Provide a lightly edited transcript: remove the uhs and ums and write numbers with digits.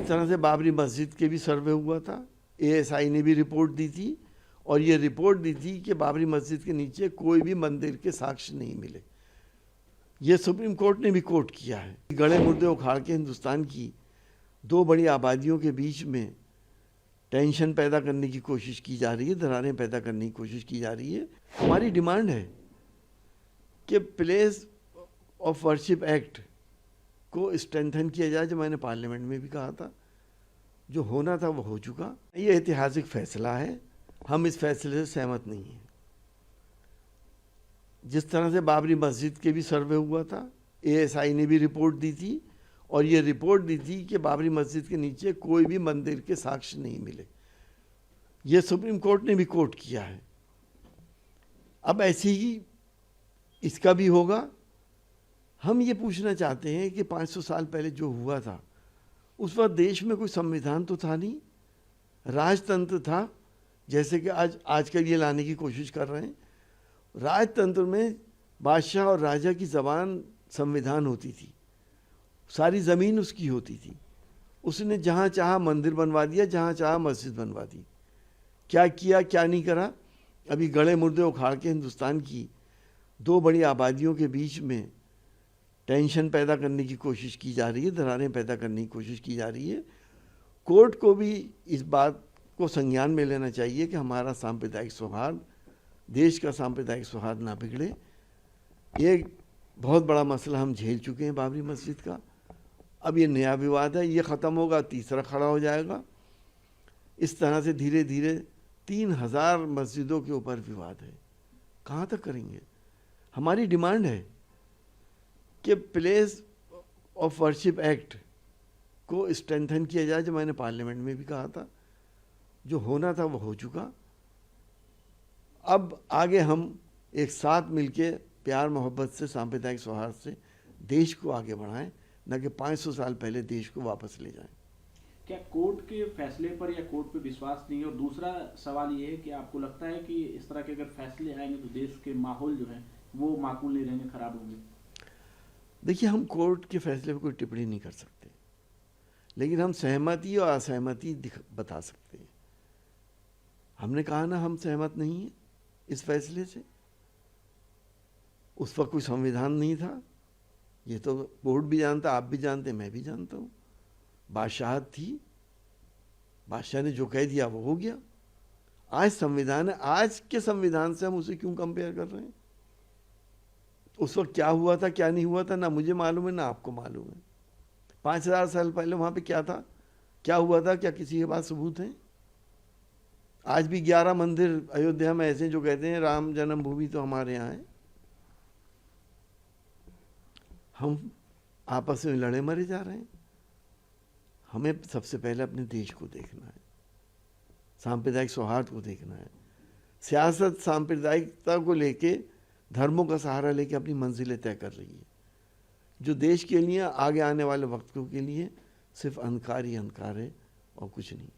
जिस तरह से बाबरी मस्जिद के भी सर्वे हुआ था, एएसआई ने भी रिपोर्ट दी थी और ये रिपोर्ट दी थी कि बाबरी मस्जिद के नीचे कोई भी मंदिर के साक्ष्य नहीं मिले। ये सुप्रीम कोर्ट ने भी कोर्ट किया है। गड़े मुर्दे उखाड़ के हिंदुस्तान की दो बड़ी आबादियों के बीच में टेंशन पैदा करने की कोशिश की जा रही है, दरारें पैदा करने की कोशिश की जा रही है। हमारी डिमांड है कि प्लेस ऑफ वर्शिप एक्ट को स्ट्रेंथन किया जाए, जो मैंने पार्लियामेंट में भी कहा था। जो होना था वो हो चुका। ये ऐतिहासिक फैसला है, हम इस फैसले से सहमत नहीं हैं। जिस तरह से बाबरी मस्जिद के भी सर्वे हुआ था, एएसआई ने भी रिपोर्ट दी थी और ये रिपोर्ट दी थी कि बाबरी मस्जिद के नीचे कोई भी मंदिर के साक्ष्य नहीं मिले। ये सुप्रीम कोर्ट ने भी कोर्ट किया है। अब ऐसे ही इसका भी होगा। हम ये पूछना चाहते हैं कि 500 साल पहले जो हुआ था, उस वक्त देश में कोई संविधान तो था नहीं, राजतंत्र था, जैसे कि आज के लिए लाने की कोशिश कर रहे हैं। राजतंत्र में बादशाह और राजा की ज़बान संविधान होती थी, सारी ज़मीन उसकी होती थी। उसने जहाँ चाहा मंदिर बनवा दिया, जहाँ चाहा मस्जिद बनवा दी। क्या किया क्या नहीं करा, अभी गड़े मुर्दे उखाड़ के हिंदुस्तान की दो बड़ी आबादियों के बीच में टेंशन पैदा करने की कोशिश की जा रही है, दरारें पैदा करने की कोशिश की जा रही है। कोर्ट को भी इस बात को संज्ञान में लेना चाहिए कि हमारा सांप्रदायिक सौहार्द, देश का सांप्रदायिक सौहार्द ना बिगड़े। ये बहुत बड़ा मसला हम झेल चुके हैं बाबरी मस्जिद का। अब ये नया विवाद है, ये ख़त्म होगा, तीसरा खड़ा हो जाएगा। इस तरह से धीरे धीरे 3000 मस्जिदों के ऊपर विवाद है। कहाँ तक करेंगे? हमारी डिमांड है कि प्लेस ऑफ वर्शिप एक्ट को स्ट्रेंथन किया जाए, जो मैंने पार्लियामेंट में भी कहा था। जो होना था वो हो चुका। अब आगे हम एक साथ मिलके प्यार मोहब्बत से, सांप्रदायिक सौहार्द से देश को आगे बढ़ाएं, न कि 500 साल पहले देश को वापस ले जाएं। क्या कोर्ट के फैसले पर या कोर्ट पे विश्वास नहीं है? और दूसरा सवाल ये है कि आपको लगता है कि इस तरह के अगर फैसले आएंगे तो देश के माहौल जो है वो माकूल नहीं रहेंगे, खराब होंगे? देखिए, हम कोर्ट के फैसले पर कोई टिप्पणी नहीं कर सकते, लेकिन हम सहमति और असहमति बता सकते हैं। हमने कहा ना, हम सहमत नहीं हैं इस फैसले से। उस वक्त कोई संविधान नहीं था, ये तो कोर्ट भी जानता, आप भी जानते, मैं भी जानता हूँ। बादशाहत थी, बादशाह ने जो कह दिया वो हो गया। आज संविधान है, आज के संविधान से हम उसे क्यों कंपेयर कर रहे हैं? उस वक्त क्या हुआ था क्या नहीं हुआ था, ना मुझे मालूम है ना आपको मालूम है। 5000 साल पहले वहाँ पे क्या था, क्या हुआ था, क्या किसी के पास सबूत है? आज भी 11 मंदिर अयोध्या में ऐसे जो कहते हैं राम जन्मभूमि तो हमारे यहाँ है। हम आपस में लड़े मरे जा रहे हैं। हमें सबसे पहले अपने देश को देखना है, सांप्रदायिक सौहार्द को देखना है। सियासत सांप्रदायिकता को लेके, धर्मों का सहारा लेके अपनी मंजिलें तय कर रही है, जो देश के लिए, आगे आने वाले वक्तों के लिए सिर्फ अंधकार ही अंधकार है और कुछ नहीं।